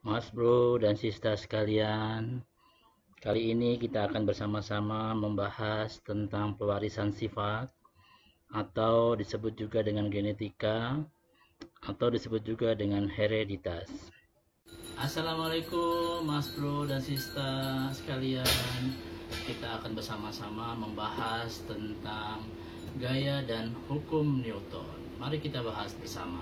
Mas bro dan sista sekalian, kali ini kita akan bersama-sama membahas tentang pewarisan sifat atau disebut juga dengan genetika atau disebut juga dengan hereditas. Assalamualaikum Mas bro dan sista sekalian. Kita akan bersama-sama membahas tentang gaya dan hukum Newton. Mari kita bahas bersama.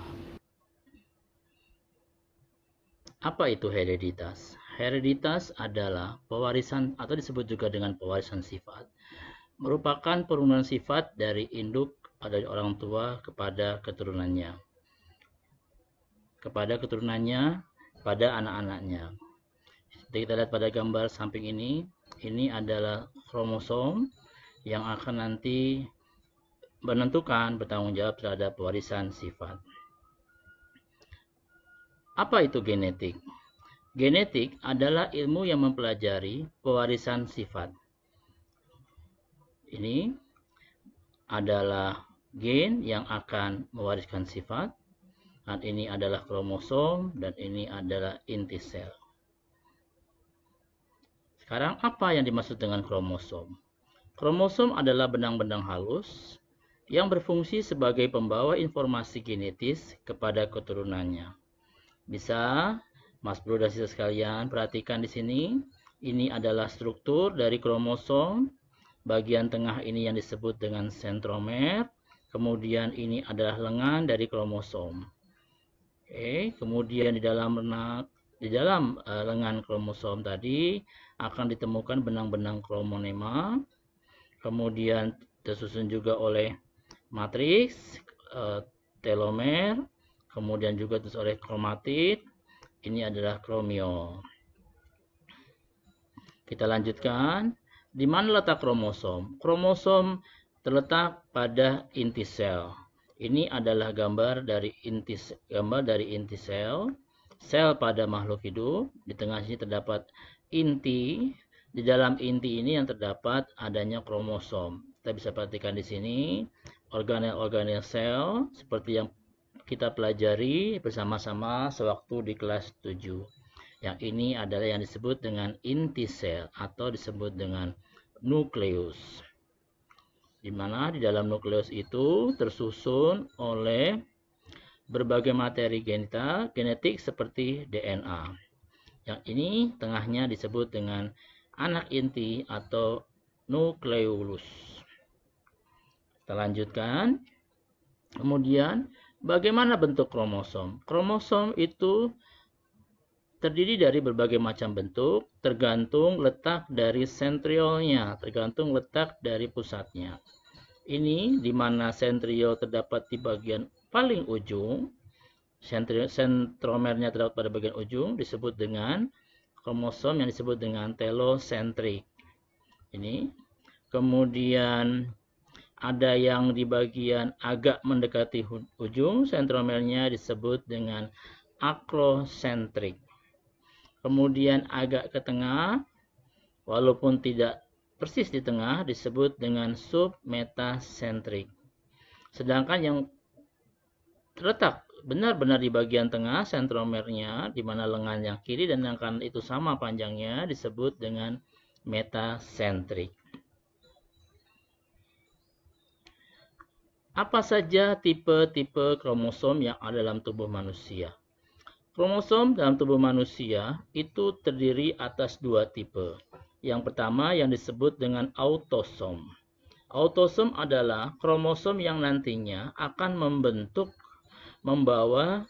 Apa itu hereditas? Hereditas adalah pewarisan atau disebut juga dengan pewarisan sifat. Merupakan penurunan sifat dari induk dari orang tua kepada keturunannya. Pada anak-anaknya. Jadi kita lihat pada gambar samping ini adalah kromosom yang akan nanti menentukan bertanggung jawab terhadap pewarisan sifat. Apa itu genetik? Genetik adalah ilmu yang mempelajari pewarisan sifat. Ini adalah gen yang akan mewariskan sifat, dan ini adalah kromosom, dan ini adalah inti sel. Sekarang apa yang dimaksud dengan kromosom? Kromosom adalah benang-benang halus yang berfungsi sebagai pembawa informasi genetis kepada keturunannya. Bisa Mas bro dan sisa sekalian perhatikan di sini. Ini adalah struktur dari kromosom. Bagian tengah ini yang disebut dengan sentromer. Kemudian ini adalah lengan dari kromosom. Oke, kemudian di dalam lengan kromosom tadi akan ditemukan benang-benang kromonema. Kemudian tersusun juga oleh matriks, telomer, kemudian juga terus oleh kromatid. Ini adalah kromiol. Kita lanjutkan. Di mana letak kromosom? Kromosom terletak pada inti sel. Ini adalah gambar dari inti sel. Sel pada makhluk hidup. Di tengah sini terdapat inti. Di dalam inti ini yang terdapat adanya kromosom. Kita bisa perhatikan di sini organel-organel sel seperti yang kita pelajari bersama-sama sewaktu di kelas 7. Yang ini adalah yang disebut dengan inti sel atau disebut dengan nukleus. Di mana di dalam nukleus itu tersusun oleh berbagai materi genetik seperti DNA. Yang ini tengahnya disebut dengan anak inti atau nukleolus. Kita lanjutkan. Kemudian bagaimana bentuk kromosom? Kromosom itu terdiri dari berbagai macam bentuk, tergantung letak dari sentriolnya, tergantung letak dari pusatnya. Ini di mana sentriol terdapat di bagian paling ujung, sentromernya terdapat pada bagian ujung, disebut dengan kromosom yang disebut dengan telosentrik. Ini. Kemudian ada yang di bagian agak mendekati ujung, sentromernya disebut dengan akrosentrik. Kemudian agak ke tengah, walaupun tidak persis di tengah, disebut dengan submetasentrik. Sedangkan yang terletak benar-benar di bagian tengah, sentromernya, di mana lengan yang kiri dan yang kanan itu sama panjangnya, disebut dengan metasentrik. Apa saja tipe-tipe kromosom yang ada dalam tubuh manusia? Kromosom dalam tubuh manusia itu terdiri atas dua tipe. Yang pertama yang disebut dengan autosom. Autosom adalah kromosom yang nantinya akan membawa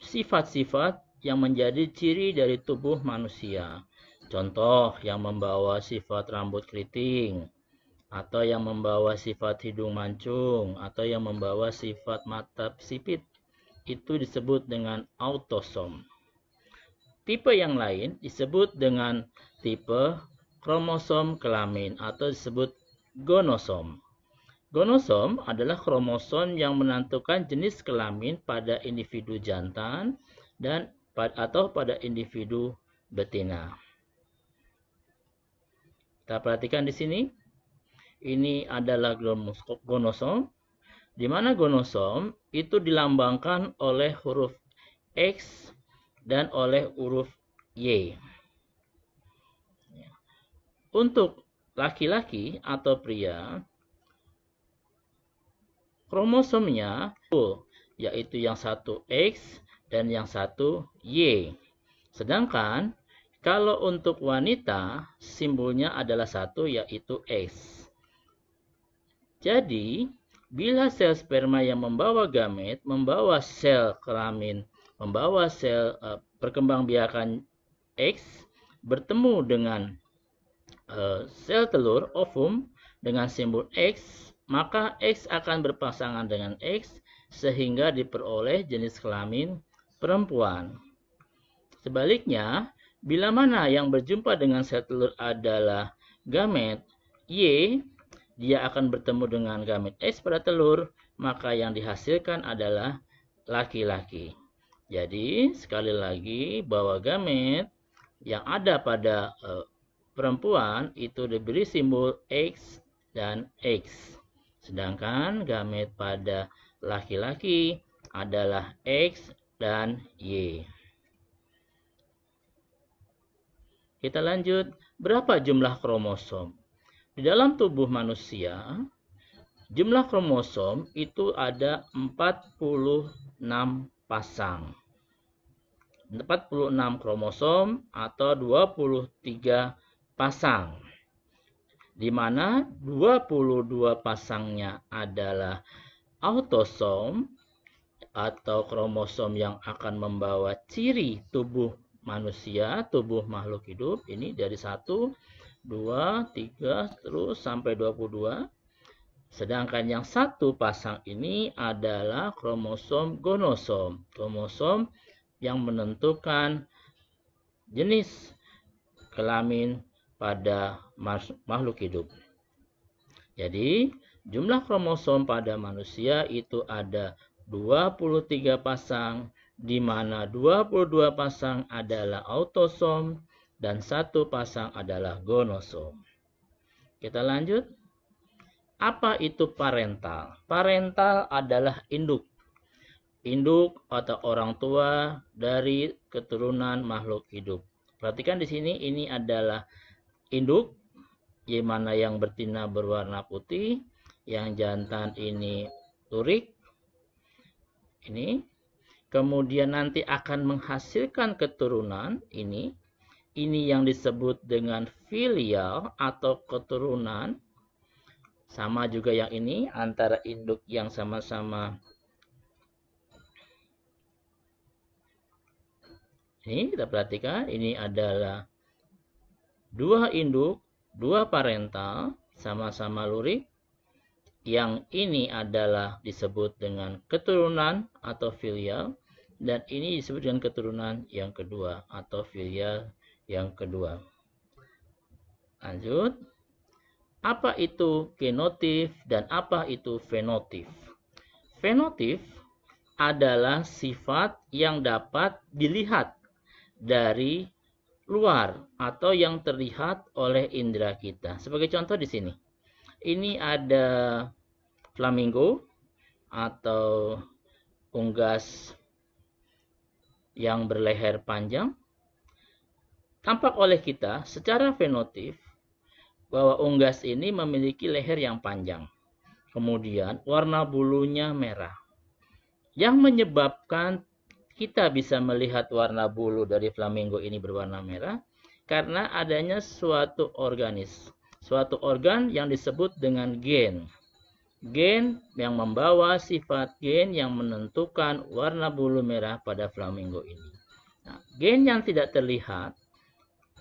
sifat-sifat yang menjadi ciri dari tubuh manusia. Contoh yang membawa sifat rambut keriting, atau yang membawa sifat hidung mancung, atau yang membawa sifat mata sipit, itu disebut dengan autosom. Tipe yang lain disebut dengan tipe kromosom kelamin atau disebut gonosom. Gonosom adalah kromosom yang menentukan jenis kelamin pada individu jantan dan atau pada individu betina. Kita perhatikan di sini. Ini adalah gonosom, di mana gonosom itu dilambangkan oleh huruf X dan oleh huruf Y. Untuk laki-laki atau pria, kromosomnya full, yaitu yang satu X dan yang satu Y. Sedangkan kalau untuk wanita, simbolnya adalah satu, yaitu X. Jadi, bila sel sperma yang membawa gamet, membawa sel kelamin, membawa sel perkembangbiakan X, bertemu dengan sel telur, ovum, dengan simbol X, maka X akan berpasangan dengan X, sehingga diperoleh jenis kelamin perempuan. Sebaliknya, bila mana yang berjumpa dengan sel telur adalah gamet Y, dia akan bertemu dengan gamet X pada telur, maka yang dihasilkan adalah laki-laki. Jadi, sekali lagi, bahwa gamet yang ada pada perempuan itu diberi simbol X dan X. Sedangkan gamet pada laki-laki adalah X dan Y. Kita lanjut, berapa jumlah kromosom? Di dalam tubuh manusia, jumlah kromosom itu ada 46 pasang. 46 kromosom atau 23 pasang, di mana 22 pasangnya adalah autosom atau kromosom yang akan membawa ciri tubuh manusia, tubuh makhluk hidup. Ini dari 1, 2, 3, terus sampai 22. Sedangkan yang satu pasang ini adalah kromosom gonosom, kromosom yang menentukan jenis kelamin pada makhluk hidup. Jadi, jumlah kromosom pada manusia itu ada 23 pasang, di mana 22 pasang adalah autosom dan 1 pasang adalah gonosom. Kita lanjut. Apa itu parental? Parental adalah induk. Induk atau orang tua dari keturunan makhluk hidup. Perhatikan di sini, ini adalah induk, di mana yang betina berwarna putih, yang jantan ini lurik. Ini kemudian nanti akan menghasilkan keturunan ini yang disebut dengan filial atau keturunan. Sama juga yang ini antara induk yang sama-sama. Ini kita perhatikan, ini adalah 2 induk, 2 parental, sama-sama lurik. Yang ini adalah disebut dengan keturunan atau filial. Dan ini disebut dengan keturunan yang kedua atau filial yang kedua. Lanjut. Apa itu genotip dan apa itu fenotip? Fenotip adalah sifat yang dapat dilihat dari luar atau yang terlihat oleh indera kita. Sebagai contoh di sini. Ini ada flamingo atau unggas yang berleher panjang. Tampak oleh kita secara fenotip bahwa unggas ini memiliki leher yang panjang. Kemudian warna bulunya merah. Yang menyebabkan kita bisa melihat warna bulu dari flamingo ini berwarna merah karena adanya suatu organ yang disebut dengan gen. Gen yang membawa sifat gen yang menentukan warna bulu merah pada flamingo ini. Nah, gen yang tidak terlihat,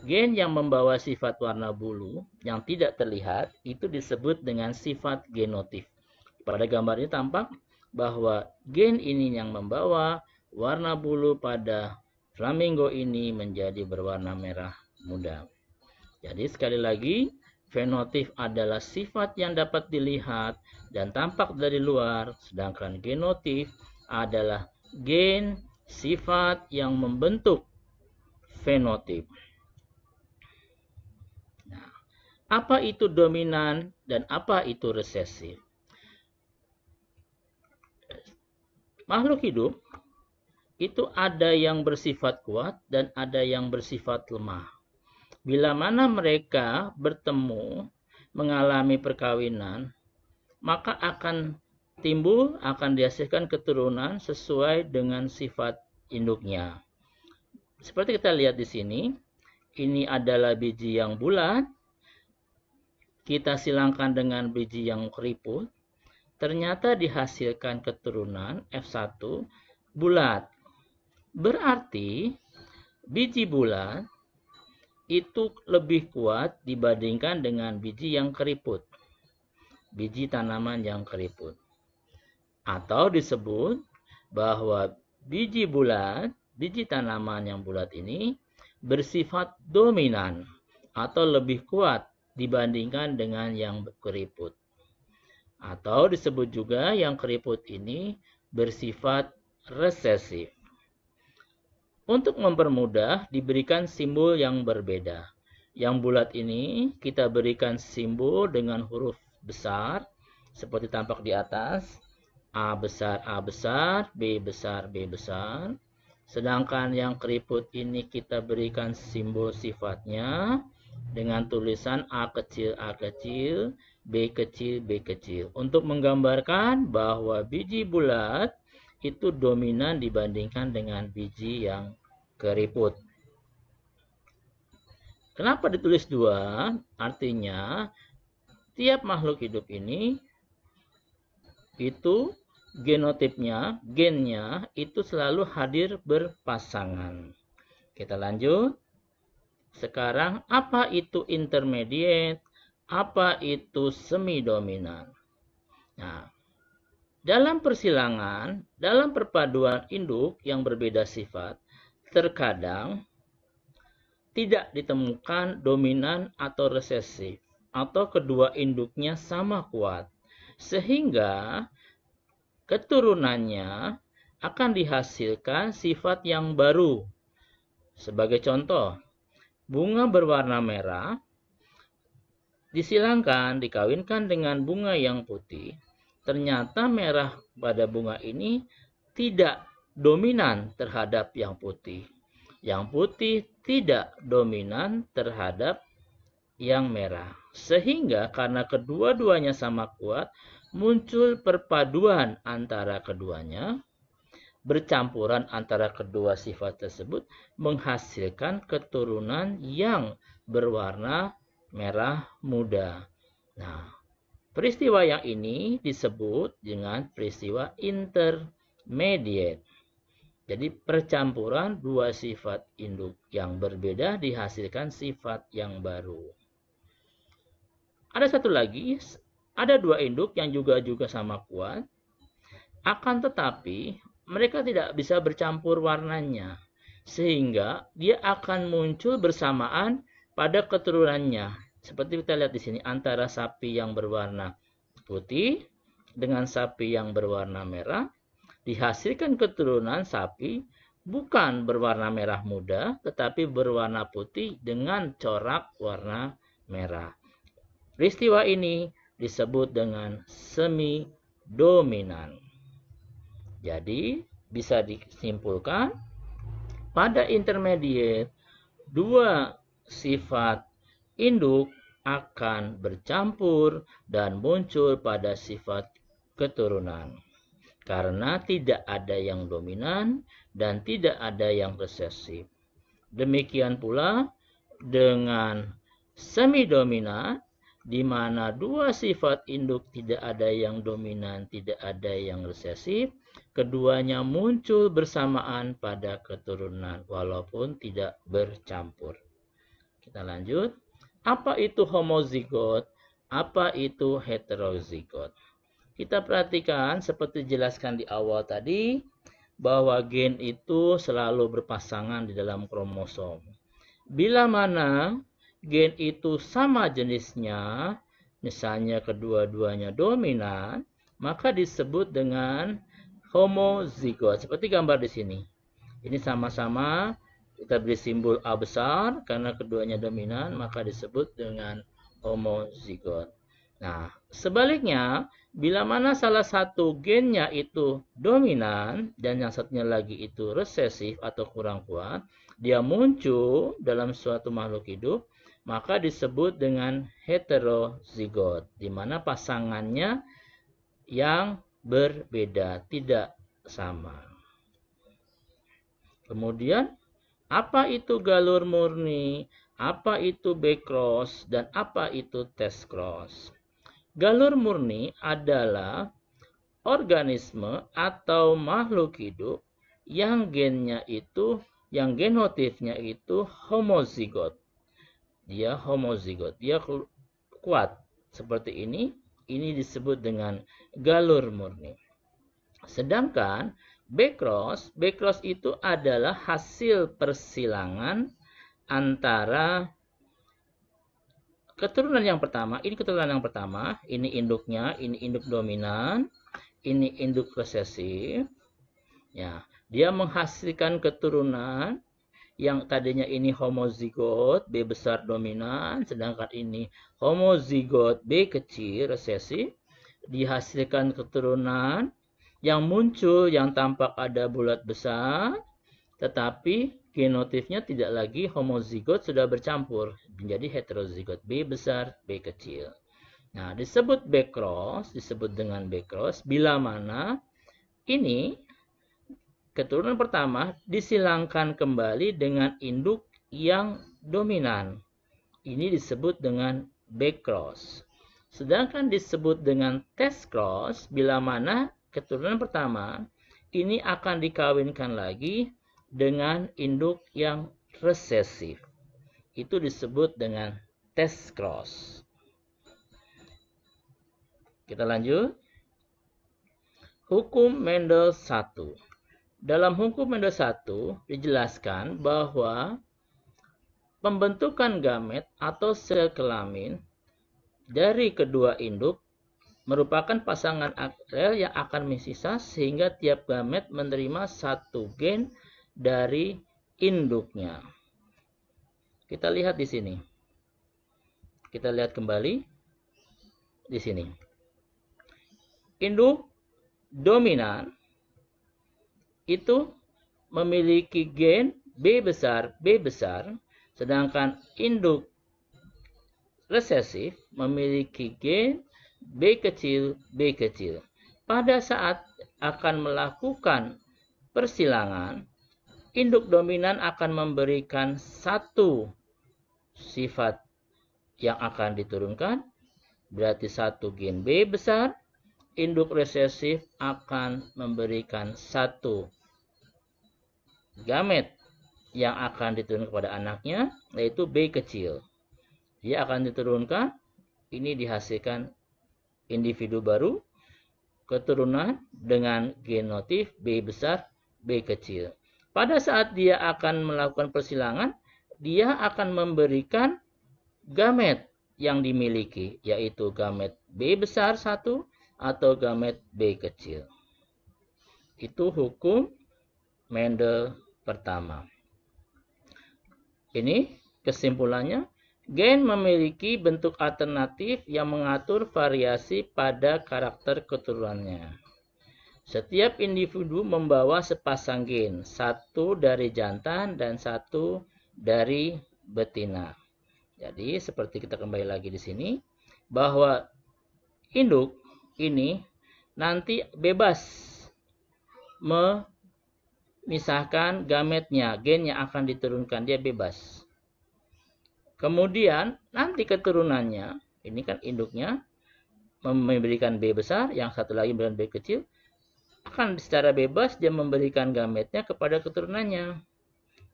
gen yang membawa sifat warna bulu yang tidak terlihat itu disebut dengan sifat genotip. Pada gambar ini tampak bahwa gen ini yang membawa warna bulu pada flamingo ini menjadi berwarna merah muda. Jadi sekali lagi, fenotip adalah sifat yang dapat dilihat dan tampak dari luar, sedangkan genotip adalah gen sifat yang membentuk fenotip. Nah, apa itu dominan dan apa itu resesif? Makhluk hidup itu ada yang bersifat kuat dan ada yang bersifat lemah. Bila mana mereka bertemu mengalami perkawinan, maka akan dihasilkan keturunan sesuai dengan sifat induknya. Seperti kita lihat di sini, ini adalah biji yang bulat, kita silangkan dengan biji yang keriput, ternyata dihasilkan keturunan F1 bulat. Berarti biji bulat itu lebih kuat dibandingkan dengan biji yang keriput. Biji tanaman yang keriput. Atau disebut bahwa biji tanaman yang bulat ini bersifat dominan atau lebih kuat dibandingkan dengan yang keriput. Atau disebut juga yang keriput ini bersifat resesif. Untuk mempermudah, diberikan simbol yang berbeda. Yang bulat ini kita berikan simbol dengan huruf besar, seperti tampak di atas. A besar, B besar. Sedangkan yang keriput ini kita berikan simbol sifatnya dengan tulisan A kecil, B kecil. Untuk menggambarkan bahwa biji bulat itu dominan dibandingkan dengan biji yang keriput. Kenapa ditulis 2? Artinya, tiap makhluk hidup ini itu gennya itu selalu hadir berpasangan. Kita lanjut. Sekarang, apa itu intermediate? Apa itu semi-dominan? Nah, dalam persilangan, dalam perpaduan induk yang berbeda sifat, terkadang tidak ditemukan dominan atau resesif, atau kedua induknya sama kuat, sehingga keturunannya akan dihasilkan sifat yang baru. Sebagai contoh, bunga berwarna merah dikawinkan dengan bunga yang putih. Ternyata merah pada bunga ini tidak dominan terhadap yang putih. Yang putih tidak dominan terhadap yang merah. Sehingga karena kedua-duanya sama kuat, muncul perpaduan antara keduanya, bercampuran antara kedua sifat tersebut, menghasilkan keturunan yang berwarna merah muda. Nah, peristiwa yang ini disebut dengan peristiwa intermediate. Jadi percampuran dua sifat induk yang berbeda dihasilkan sifat yang baru. Ada satu lagi, ada dua induk yang juga sama kuat, akan tetapi mereka tidak bisa bercampur warnanya, sehingga dia akan muncul bersamaan pada keturunannya. Seperti kita lihat di sini, antara sapi yang berwarna putih dengan sapi yang berwarna merah, dihasilkan keturunan sapi bukan berwarna merah muda, tetapi berwarna putih dengan corak warna merah. Peristiwa ini disebut dengan semi-dominan. Jadi, bisa disimpulkan, pada intermediate, dua sifat induk akan bercampur dan muncul pada sifat keturunan. Karena tidak ada yang dominan dan tidak ada yang resesif. Demikian pula dengan semi-dominan, di mana dua sifat induk tidak ada yang dominan, tidak ada yang resesif, keduanya muncul bersamaan pada keturunan walaupun tidak bercampur. Kita lanjut. Apa itu homozigot? Apa itu heterozigot? Kita perhatikan seperti dijelaskan di awal tadi, bahwa gen itu selalu berpasangan di dalam kromosom. Bila mana gen itu sama jenisnya, misalnya kedua-duanya dominan, maka disebut dengan homozigot. Seperti gambar di sini. Ini sama-sama kita beri simbol A besar, karena keduanya dominan, maka disebut dengan homozigot. Nah, sebaliknya, bila mana salah satu gennya itu dominan dan yang satunya lagi itu resesif atau kurang kuat, dia muncul dalam suatu makhluk hidup, maka disebut dengan heterozigot, di mana pasangannya yang berbeda, tidak sama. Kemudian, apa itu galur murni, apa itu backcross, dan apa itu test cross? Galur murni adalah organisme atau makhluk hidup yang gennya itu, yang genotifnya itu homozigot. Dia homozigot, dia kuat seperti ini disebut dengan galur murni. Sedangkan backcross itu adalah hasil persilangan antara keturunan yang pertama, ini induknya, ini induk dominan, ini induk resesif. Ya, dia menghasilkan keturunan yang tadinya ini homozigot B besar dominan, sedangkan ini homozigot B kecil resesif, dihasilkan keturunan yang muncul yang tampak ada bulat besar, tetapi genotipnya tidak lagi homozigot, sudah bercampur menjadi heterozigot B besar B kecil. Nah, disebut backcross, disebut dengan backcross bila mana ini keturunan pertama disilangkan kembali dengan induk yang dominan. Ini disebut dengan backcross. Sedangkan disebut dengan test cross bila mana keturunan pertama ini akan dikawinkan lagi dengan induk yang resesif. Itu disebut dengan test cross. Kita lanjut. Hukum Mendel 1. Dalam hukum Mendel 1 dijelaskan bahwa pembentukan gamet atau sel kelamin dari kedua induk merupakan pasangan alel yang akan mensisa sehingga tiap gamet menerima satu gen dari induknya. Kita lihat di sini. Kita lihat kembali di sini. Induk dominan itu memiliki gen B besar, sedangkan induk resesif memiliki gen B kecil. Pada saat akan melakukan persilangan, induk dominan akan memberikan satu sifat yang akan diturunkan, berarti satu gen B besar. Induk resesif akan memberikan satu gamet yang akan diturunkan kepada anaknya, yaitu B kecil. Dia akan diturunkan, ini dihasilkan individu baru, keturunan dengan genotif B besar, B kecil. Pada saat dia akan melakukan persilangan, dia akan memberikan gamet yang dimiliki, yaitu gamet B besar 1 atau gamet B kecil. Itu hukum Mendel pertama. Ini kesimpulannya, gen memiliki bentuk alternatif yang mengatur variasi pada karakter keturunannya. Setiap individu membawa sepasang gen, satu dari jantan dan satu dari betina. Jadi seperti kita kembali lagi di sini, bahwa induk ini nanti bebas memisahkan gametnya, gen yang akan diturunkan, dia bebas. Kemudian nanti keturunannya, ini kan induknya memberikan B besar, yang satu lagi memberikan B kecil, akan secara bebas dia memberikan gametnya kepada keturunannya.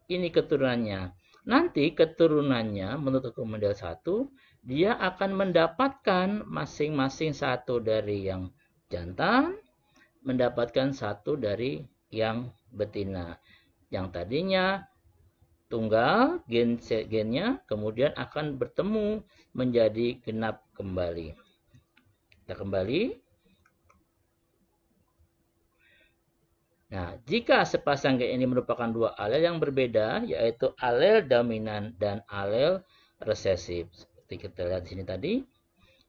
Ini keturunannya. Nanti keturunannya menurut hukum Mendel 1, dia akan mendapatkan masing-masing satu dari yang jantan, mendapatkan satu dari yang betina. Yang tadinya tunggal gennya, kemudian akan bertemu menjadi genap kembali. Kita kembali. Nah, jika sepasang gen ini merupakan dua alel yang berbeda, yaitu alel dominan dan alel resesif. Seperti kita lihat di sini tadi,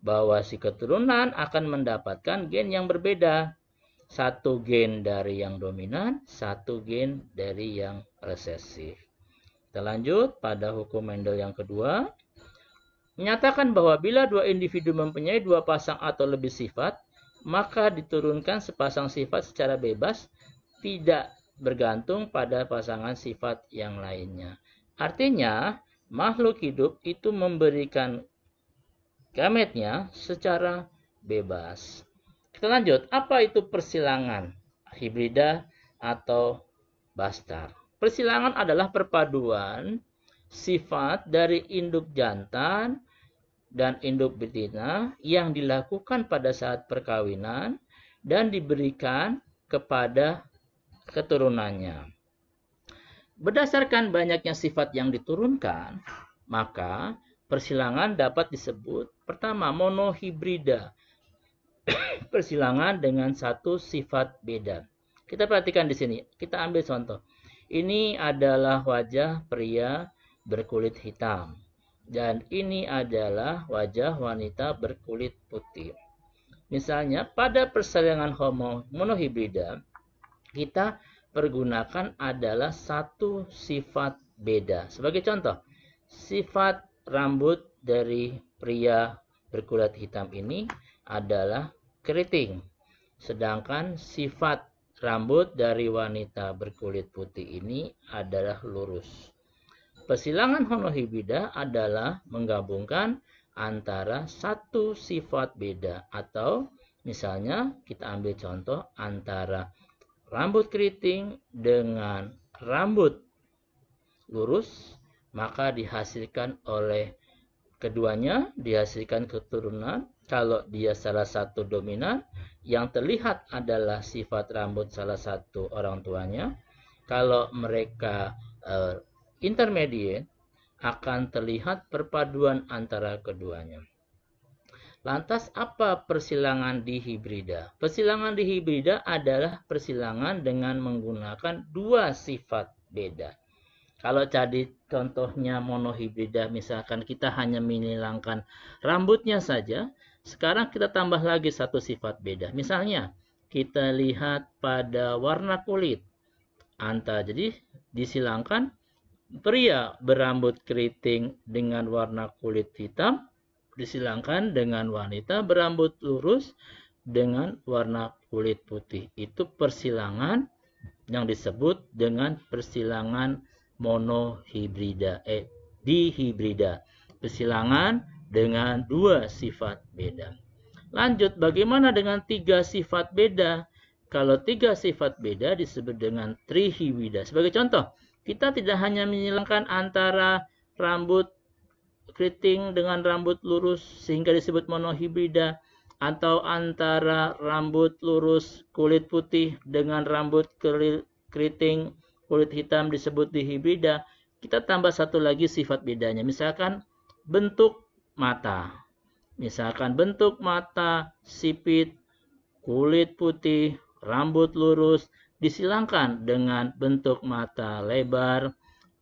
bahwa si keturunan akan mendapatkan gen yang berbeda. Satu gen dari yang dominan, satu gen dari yang resesif. Kita lanjut pada hukum Mendel yang kedua. Menyatakan bahwa bila dua individu mempunyai dua pasang atau lebih sifat, maka diturunkan sepasang sifat secara bebas, tidak bergantung pada pasangan sifat yang lainnya. Artinya, makhluk hidup itu memberikan gametnya secara bebas. Kita lanjut, apa itu persilangan, hibrida atau bastar? Persilangan adalah perpaduan sifat dari induk jantan dan induk betina yang dilakukan pada saat perkawinan dan diberikan kepada keturunannya. Berdasarkan banyaknya sifat yang diturunkan, maka persilangan dapat disebut pertama monohibrida, persilangan dengan satu sifat beda. Kita perhatikan di sini, kita ambil contoh. Ini adalah wajah pria berkulit hitam dan ini adalah wajah wanita berkulit putih. Misalnya pada persilangan monohibrida kita pergunakan adalah satu sifat beda. Sebagai contoh, sifat rambut dari pria berkulit hitam ini adalah keriting. Sedangkan sifat rambut dari wanita berkulit putih ini adalah lurus. Persilangan monohibrida adalah menggabungkan antara satu sifat beda atau misalnya kita ambil contoh antara rambut keriting dengan rambut lurus, maka dihasilkan oleh keduanya, dihasilkan keturunan. Kalau dia salah satu dominan, yang terlihat adalah sifat rambut salah satu orang tuanya. Kalau mereka intermediate, akan terlihat perpaduan antara keduanya. Lantas apa persilangan dihibrida? Persilangan dihibrida adalah persilangan dengan menggunakan dua sifat beda. Kalau tadi contohnya monohibrida, misalkan kita hanya menghilangkan rambutnya saja, sekarang kita tambah lagi satu sifat beda. Misalnya, kita lihat pada warna kulit. Jadi disilangkan pria berambut keriting dengan warna kulit hitam, disilangkan dengan wanita berambut lurus dengan warna kulit putih. Itu persilangan yang disebut dengan persilangan monohibrida, dihibrida. Persilangan dengan dua sifat beda. Lanjut, bagaimana dengan tiga sifat beda? Kalau tiga sifat beda disebut dengan trihibrida. Sebagai contoh, kita tidak hanya menyilangkan antara rambut keriting dengan rambut lurus sehingga disebut monohibrida, atau antara rambut lurus kulit putih dengan rambut keriting kulit hitam disebut dihibrida. Kita tambah satu lagi sifat bedanya, misalkan bentuk mata. Misalkan bentuk mata sipit, kulit putih, rambut lurus disilangkan dengan bentuk mata lebar,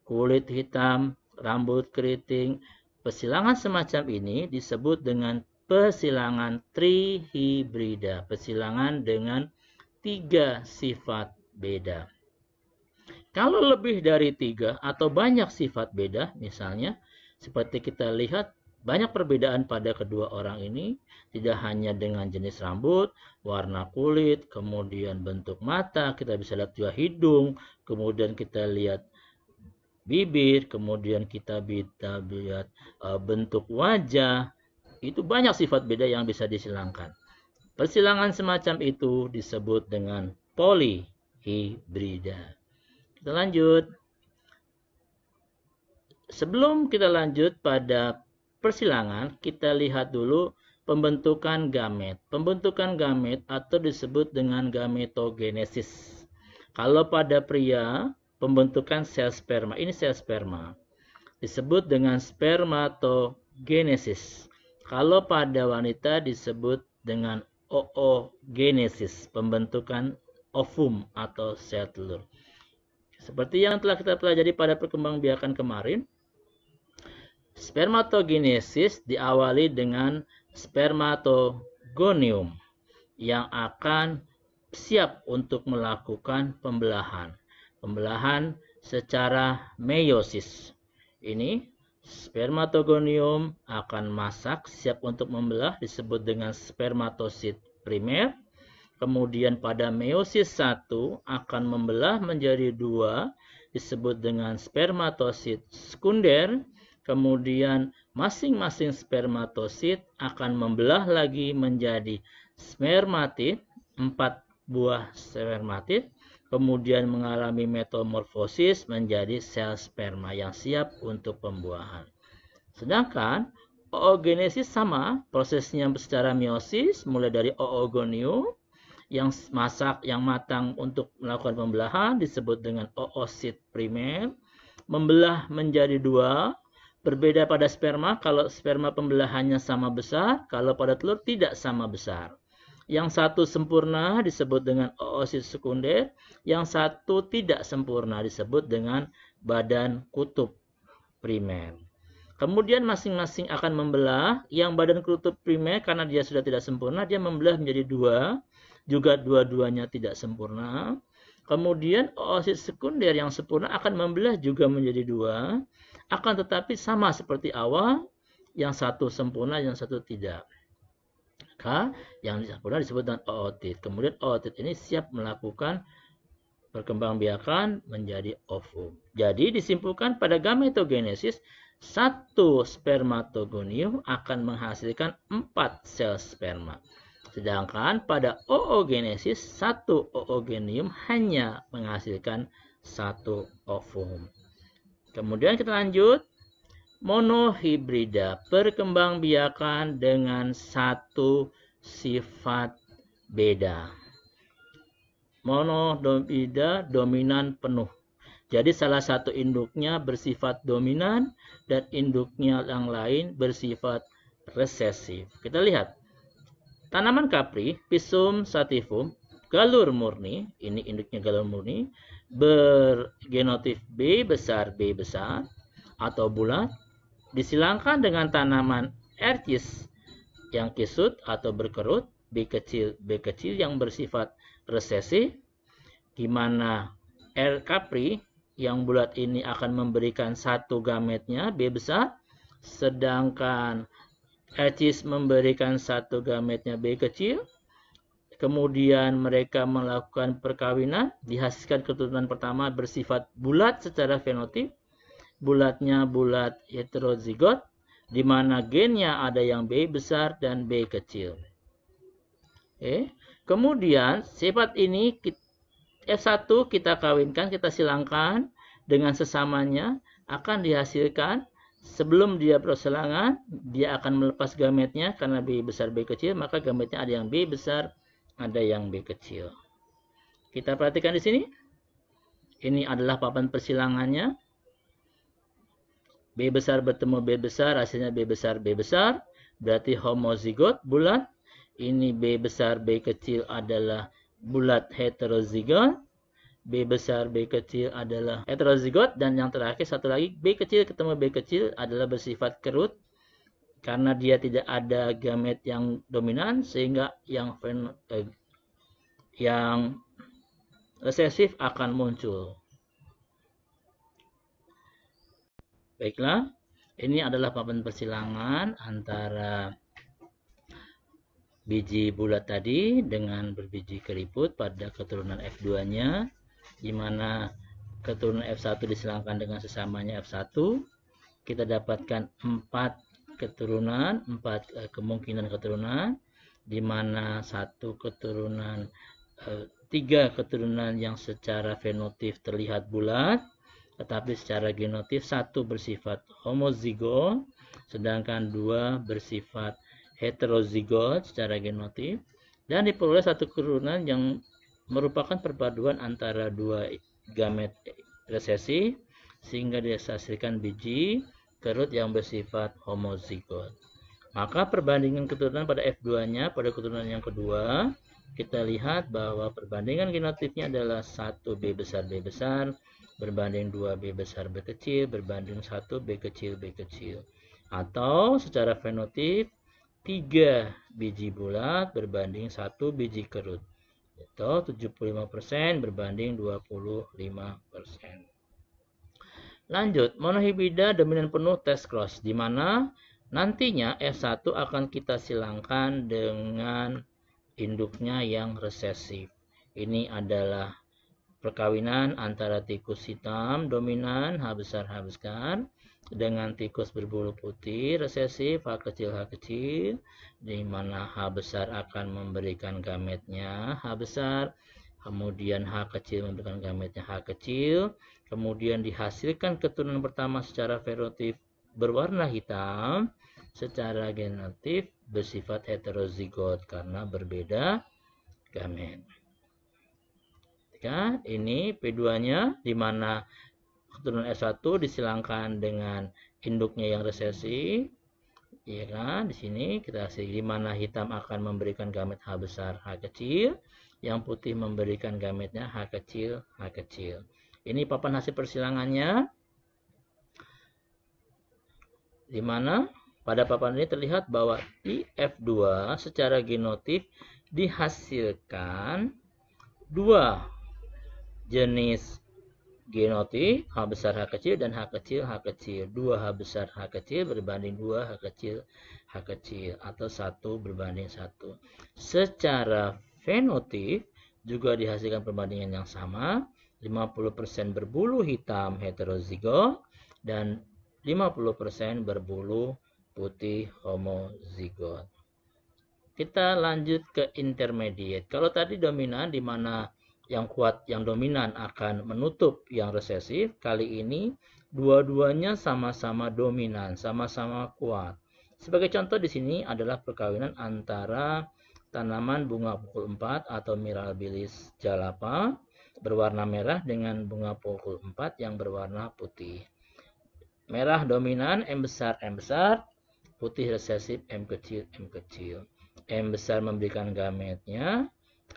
kulit hitam, rambut keriting. Persilangan semacam ini disebut dengan persilangan trihibrida, persilangan dengan tiga sifat beda. Kalau lebih dari tiga atau banyak sifat beda, misalnya seperti kita lihat banyak perbedaan pada kedua orang ini, tidak hanya dengan jenis rambut, warna kulit, kemudian bentuk mata, kita bisa lihat juga hidung, kemudian kita lihat bibir, kemudian kita bisa lihat bentuk wajah. Itu banyak sifat beda yang bisa disilangkan. Persilangan semacam itu disebut dengan polihibrida. Kita lanjut. Sebelum kita lanjut pada persilangan, kita lihat dulu pembentukan gamet. Pembentukan gamet atau disebut dengan gametogenesis. Kalau pada pria, pembentukan sel sperma. Ini sel sperma. Disebut dengan spermatogenesis. Kalau pada wanita disebut dengan oogenesis. Pembentukan ovum atau sel telur. Seperti yang telah kita pelajari pada perkembangbiakan kemarin, spermatogenesis diawali dengan spermatogonium yang akan siap untuk melakukan pembelahan. Pembelahan secara meiosis. Ini spermatogonium akan masak siap untuk membelah disebut dengan spermatosit primer. Kemudian pada meiosis 1 akan membelah menjadi 2 disebut dengan spermatosit sekunder. Kemudian masing-masing spermatosit akan membelah lagi menjadi spermatid, 4 buah spermatid. Kemudian mengalami metamorfosis menjadi sel sperma yang siap untuk pembuahan. Sedangkan oogenesis sama, prosesnya secara meiosis mulai dari oogonium yang matang untuk melakukan pembelahan disebut dengan oosit primer, membelah menjadi 2, berbeda pada sperma. Kalau sperma pembelahannya sama besar, kalau pada telur tidak sama besar. Yang satu sempurna disebut dengan oosit sekunder, yang satu tidak sempurna disebut dengan badan kutub primer. Kemudian masing-masing akan membelah. Yang badan kutub primer karena dia sudah tidak sempurna, dia membelah menjadi 2, juga dua-duanya tidak sempurna. Kemudian oosit sekunder yang sempurna akan membelah juga menjadi 2, akan tetapi sama seperti awal, yang satu sempurna, yang satu tidak. Maka yang sempurna disebut dengan ootit. Kemudian ootit ini siap melakukan perkembangbiakan menjadi ovum. Jadi disimpulkan pada gametogenesis, satu spermatogonium akan menghasilkan 4 sel sperma. Sedangkan pada oogenesis, satu oogonium hanya menghasilkan 1 ovum. Kemudian kita lanjut. Monohibrida, perkembangbiakan dengan satu sifat beda. Monohibrida dominan penuh. Jadi salah satu induknya bersifat dominan dan induknya yang lain bersifat resesif. Kita lihat. Tanaman kapri, Pisum sativum, galur murni, ini induknya galur murni, bergenotif B besar atau bulat, disilangkan dengan tanaman ercis yang kisut atau berkerut, B kecil yang bersifat resesif, di mana R kapri yang bulat ini akan memberikan satu gametnya B besar, sedangkan ercis memberikan satu gametnya B kecil. Kemudian mereka melakukan perkawinan, dihasilkan keturunan pertama bersifat bulat secara fenotip. Bulatnya bulat heterozigot, di mana gennya ada yang B besar dan B kecil. Kemudian sifat ini F1 kita kawinkan, kita silangkan dengan sesamanya, akan dihasilkan sebelum dia perselangan, dia akan melepas gametnya karena B besar B kecil, maka gametnya ada yang B besar, ada yang B kecil. Kita perhatikan di sini. Ini adalah papan persilangannya. B besar bertemu B besar, hasilnya B besar, berarti homozigot bulat. Ini B besar, B kecil adalah bulat heterozigot. B besar, B kecil adalah heterozigot. Dan yang terakhir satu lagi, B kecil ketemu B kecil adalah bersifat kerut. Karena dia tidak ada gamet yang dominan, sehingga yang resesif akan muncul. Baiklah, ini adalah papan persilangan antara biji bulat tadi dengan berbiji keriput pada keturunan F2-nya, di mana keturunan F1 disilangkan dengan sesamanya F1. Kita dapatkan 4 keturunan, 4 kemungkinan keturunan, di mana 3 keturunan yang secara fenotip terlihat bulat, tetapi secara genotif 1 bersifat homozigot, sedangkan 2 bersifat heterozigot secara genotif, dan diperoleh 1 keturunan yang merupakan perpaduan antara 2 gamet resesif, sehingga dihasilkan biji kerut yang bersifat homozigot. Maka perbandingan keturunan pada F2-nya, pada keturunan yang kedua, kita lihat bahwa perbandingan genotipnya adalah 1 B besar berbanding 2 B besar B kecil berbanding 1 B kecil. Atau secara fenotip 3 biji bulat berbanding 1 biji kerut. Atau 75% berbanding 25%. Lanjut, monohibrida dominan penuh test cross, di mana nantinya F1 akan kita silangkan dengan induknya yang resesif. Ini adalah perkawinan antara tikus hitam dominan H besar dengan tikus berbulu putih resesif H kecil, di mana H besar akan memberikan gametnya H besar, kemudian H kecil memberikan gametnya H kecil, kemudian dihasilkan keturunan pertama secara fenotip berwarna hitam, secara genotif bersifat heterozigot karena berbeda gamet. Ya, ini P2-nya di mana keturunan S1 disilangkan dengan induknya yang resesif. Ya kan? Di sini kita hasil di mana hitam akan memberikan gamet H besar H kecil, yang putih memberikan gametnya H kecil. Ini papan hasil persilangannya. Di mana pada papan ini terlihat bahwa di F2 secara genotif dihasilkan dua jenis genotif H besar H kecil dan H kecil. 2 H besar H kecil berbanding 2 H kecil atau 1 berbanding 1. Secara fenotip juga dihasilkan perbandingan yang sama, 50% berbulu hitam heterozigot dan 50% berbulu putih homozigot. Kita lanjut ke intermediate. Kalau tadi dominan di mana yang kuat, yang dominan akan menutup yang resesif. Kali ini dua-duanya sama-sama dominan, sama-sama kuat. Sebagai contoh di sini adalah perkawinan antara tanaman bunga pukul 4 atau Mirabilis jalapa berwarna merah dengan bunga pukul 4 yang berwarna putih. Merah dominan M besar, putih resesif M kecil. M besar memberikan gametnya,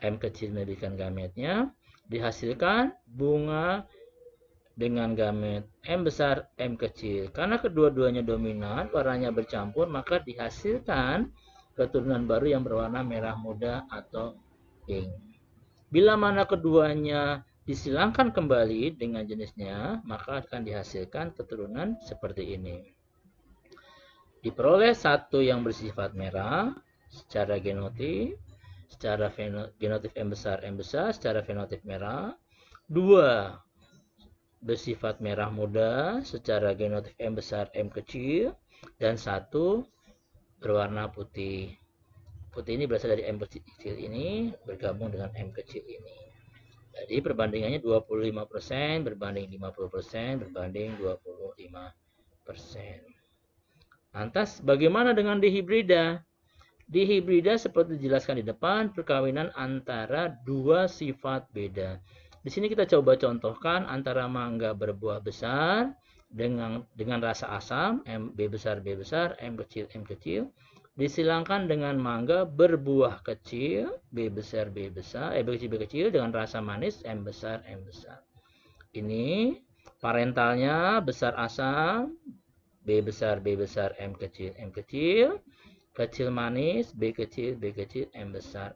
M kecil memberikan gametnya, dihasilkan bunga dengan gamet M besar, M kecil. Karena kedua-duanya dominan, warnanya bercampur, maka dihasilkan keturunan baru yang berwarna merah muda atau pink. Bila mana keduanya disilangkan kembali dengan jenisnya, maka akan dihasilkan keturunan seperti ini. Diperoleh satu yang bersifat merah secara genotif, secara genotif M besar, secara fenotip merah. 2 bersifat merah muda secara genotif M besar, M kecil. Dan 1 berwarna putih. Putih ini berasal dari M kecil ini bergabung dengan M kecil ini. Jadi perbandingannya 25% berbanding 50% berbanding 25%. Lantas bagaimana dengan dihibrida? Dihibrida seperti dijelaskan di depan, perkawinan antara dua sifat beda. Di sini kita coba contohkan antara mangga berbuah besar dengan rasa asam, B besar, M kecil, disilangkan dengan mangga berbuah kecil, B kecil dengan rasa manis, M besar. Ini parentalnya besar asam, B besar, M kecil. Kecil manis, B kecil, M besar.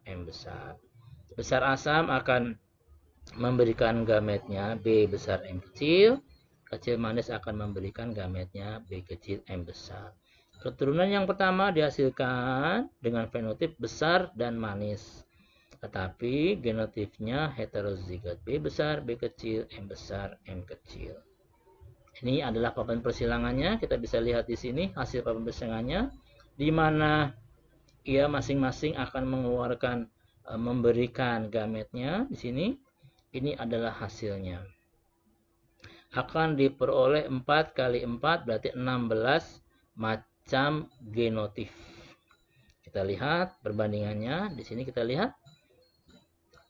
Besar asam akan memberikan gametnya B besar, M kecil. Kecil manis akan memberikan gametnya B kecil, M besar. Keturunan yang pertama dihasilkan dengan fenotip besar dan manis. Tetapi genotifnya heterozigot, B besar, B kecil, M besar, M kecil. Ini adalah papan persilangannya. Kita bisa lihat di sini hasil papan persilangannya, di mana ia masing-masing akan mengeluarkan memberikan gametnya. Di sini ini adalah hasilnya. Akan diperoleh 4 kali 4 berarti 16 macam genotif. Kita lihat perbandingannya. Di sini kita lihat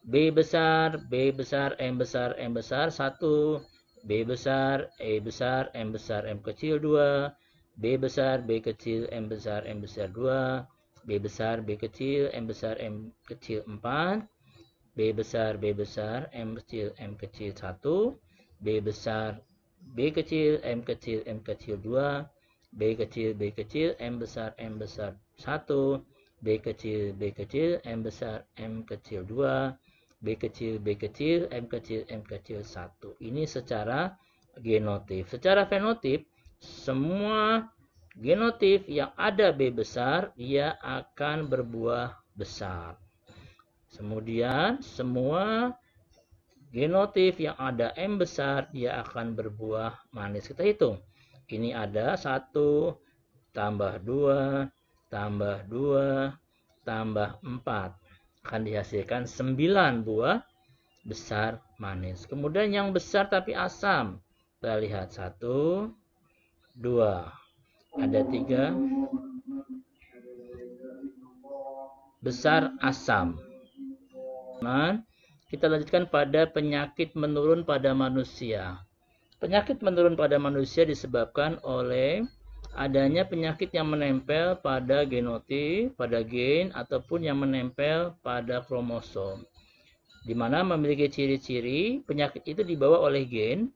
B besar, M besar, 1, B besar, E besar, M kecil 2, B besar, B kecil, M besar 2, B besar, B kecil, M kecil 4, B besar, M kecil 1, B besar, B kecil, M kecil 2, B kecil, M besar 1, B kecil, M besar, M kecil 2, B kecil, M kecil 1. Ini secara genotip. Secara fenotip, semua genotip yang ada B besar, dia akan berbuah besar. Kemudian, semua genotip yang ada M besar, dia akan berbuah manis. Kita hitung. Ini ada 1, tambah 2, tambah 2, tambah 4. Akan dihasilkan 9 buah besar manis. Kemudian yang besar tapi asam. Kita lihat 1, 2. Ada 3 besar asam. Nah, kita lanjutkan pada penyakit menurun pada manusia. Penyakit menurun pada manusia disebabkan oleh adanya penyakit yang menempel pada genotip, pada gen, ataupun yang menempel pada kromosom. Di mana memiliki ciri-ciri penyakit itu dibawa oleh gen,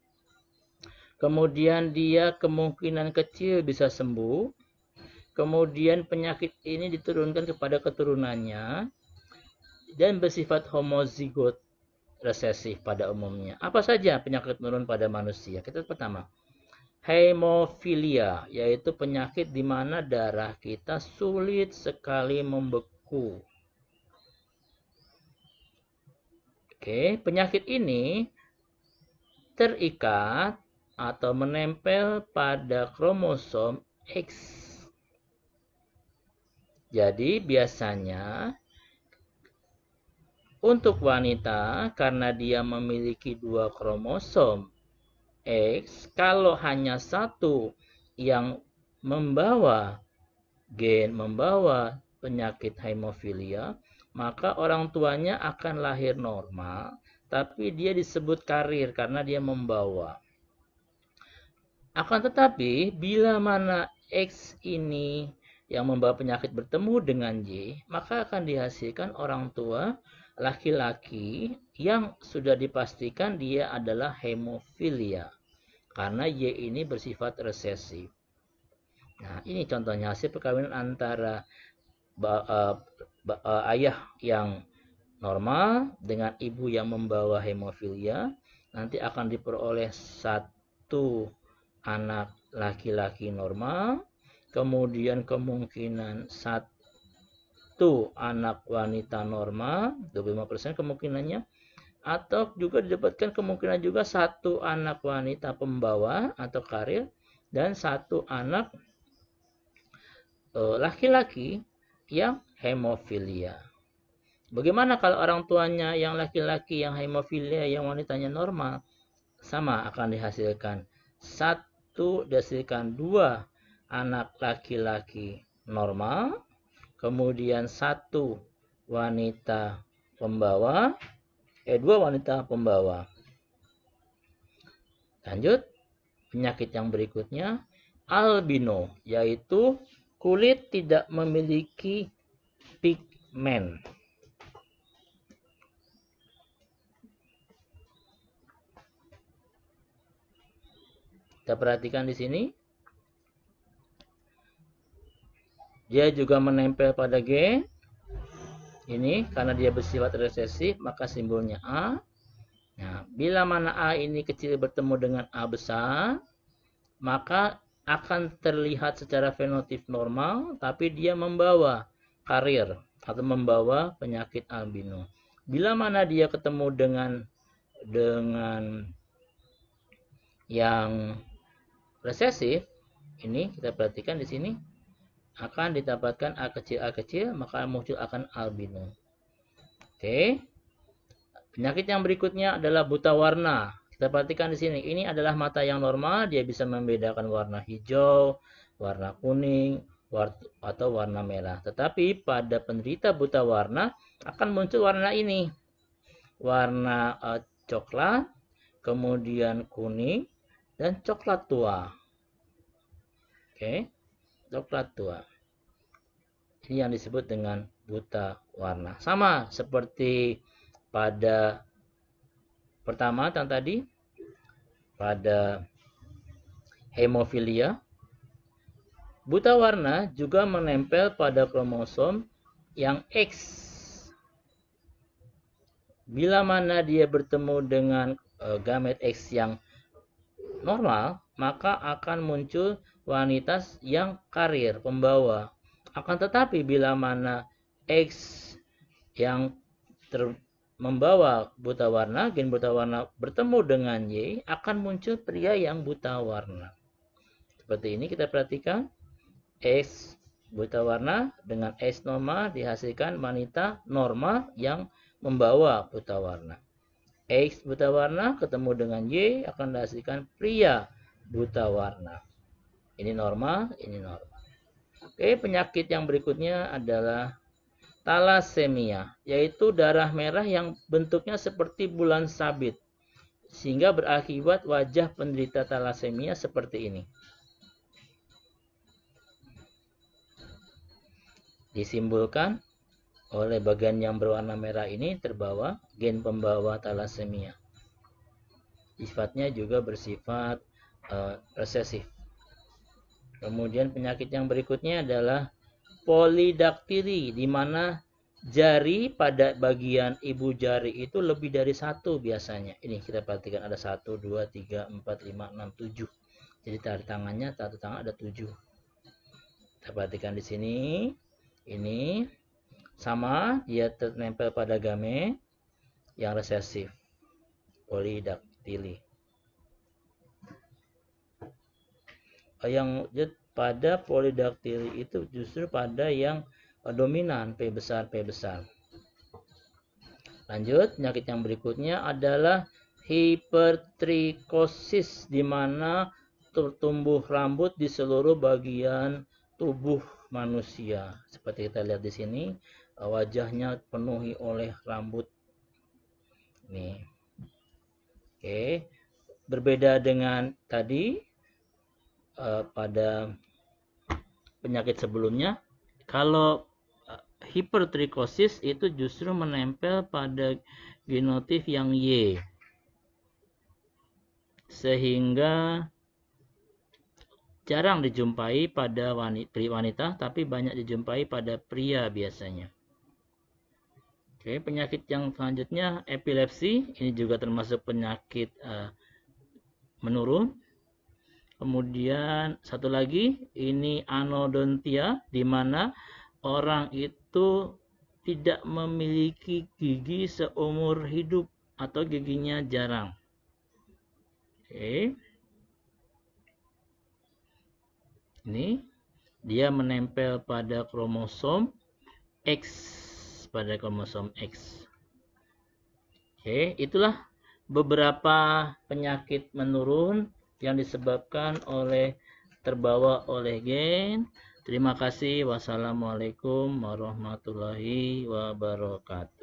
kemudian dia kemungkinan kecil bisa sembuh, kemudian penyakit ini diturunkan kepada keturunannya, dan bersifat homozigot resesif pada umumnya. Apa saja penyakit menurun pada manusia? Kita pertama, hemofilia, yaitu penyakit di mana darah kita sulit sekali membeku. Oke, penyakit ini terikat atau menempel pada kromosom X. Jadi biasanya untuk wanita, karena dia memiliki 2 kromosom X, kalau hanya satu yang membawa penyakit hemofilia, maka orang tuanya akan lahir normal, tapi dia disebut karir karena dia membawa. Akan tetapi, bila mana X ini yang membawa penyakit bertemu dengan Y, maka akan dihasilkan orang tua laki-laki yang sudah dipastikan dia adalah hemofilia. Karena Y ini bersifat resesif. Nah, ini contohnya hasil perkawinan antara ayah yang normal dengan ibu yang membawa hemofilia. Nanti akan diperoleh 1 anak laki-laki normal. Kemudian kemungkinan 1 anak wanita normal, 25% kemungkinannya. Atau juga didapatkan kemungkinan juga 1 anak wanita pembawa atau karir dan 1 anak laki-laki yang hemofilia. Bagaimana kalau orang tuanya yang laki-laki yang hemofilia, yang wanitanya normal? Sama, akan dihasilkan 2 anak laki-laki normal, kemudian 1 wanita pembawa, 2 wanita pembawa. Lanjut, penyakit yang berikutnya, albino, yaitu kulit tidak memiliki pigmen. Kita perhatikan di sini. Dia juga menempel pada gen. Ini karena dia bersifat resesif, maka simbolnya A. Nah, bila mana A ini kecil bertemu dengan A besar, maka akan terlihat secara fenotip normal, tapi dia membawa karir atau membawa penyakit albino. Bila mana dia ketemu dengan yang resesif, ini kita perhatikan di sini akan didapatkan A kecil, maka muncul akan albino. Oke. Penyakit yang berikutnya adalah buta warna. Kita perhatikan di sini, ini adalah mata yang normal, dia bisa membedakan warna hijau, warna kuning, atau warna merah. Tetapi pada penderita buta warna akan muncul warna ini. Warna coklat, kemudian kuning, dan coklat tua. Oke, coklat tua. Ini yang disebut dengan buta warna. Sama seperti pada pertama tadi, pada hemofilia, Buta warna juga menempel pada kromosom yang X. Bila mana dia bertemu dengan gamet X yang normal, maka akan muncul wanita yang karier, pembawa. Akan tetapi bila mana X yang membawa buta warna, gen buta warna bertemu dengan Y, akan muncul pria yang buta warna. Seperti ini kita perhatikan. X buta warna dengan X normal dihasilkan wanita normal yang membawa buta warna. X buta warna ketemu dengan Y akan dihasilkan pria buta warna. Ini normal, ini normal. Oke, penyakit yang berikutnya adalah talasemia, yaitu darah merah yang bentuknya seperti bulan sabit, sehingga berakibat wajah penderita talasemia seperti ini. Disimbolkan oleh bagian yang berwarna merah ini terbawa gen pembawa talasemia. Sifatnya juga bersifat resesif. Kemudian penyakit yang berikutnya adalah polidaktili, di mana jari pada bagian ibu jari itu lebih dari satu biasanya. Ini kita perhatikan ada 1, 2, 3, 4, 5, 6, 7. Jadi tari tangannya, satu tangan ada 7. Kita perhatikan di sini. Ini sama, dia ternempel pada game yang resesif, polidaktili. Yang pada polidaktili itu justru pada yang dominan, P besar, P besar. Lanjut, penyakit yang berikutnya adalah hipertrikosis, di mana tumbuh rambut di seluruh bagian tubuh manusia. Seperti kita lihat di sini, wajahnya penuhi oleh rambut. Nih. Oke. Berbeda dengan tadi pada penyakit sebelumnya, kalau hipertrikosis itu justru menempel pada genotip yang Y. Sehingga jarang dijumpai pada wanita, tapi banyak dijumpai pada pria biasanya. Oke, penyakit yang selanjutnya epilepsi, ini juga termasuk penyakit menurun. Kemudian satu lagi, ini anodontia, di mana orang itu tidak memiliki gigi seumur hidup atau giginya jarang. Oke. Ini dia menempel pada kromosom X, pada kromosom X. Oke, itulah beberapa penyakit menurun yang disebabkan oleh terbawa oleh gen. Terima kasih. Wassalamualaikum warahmatullahi wabarakatuh.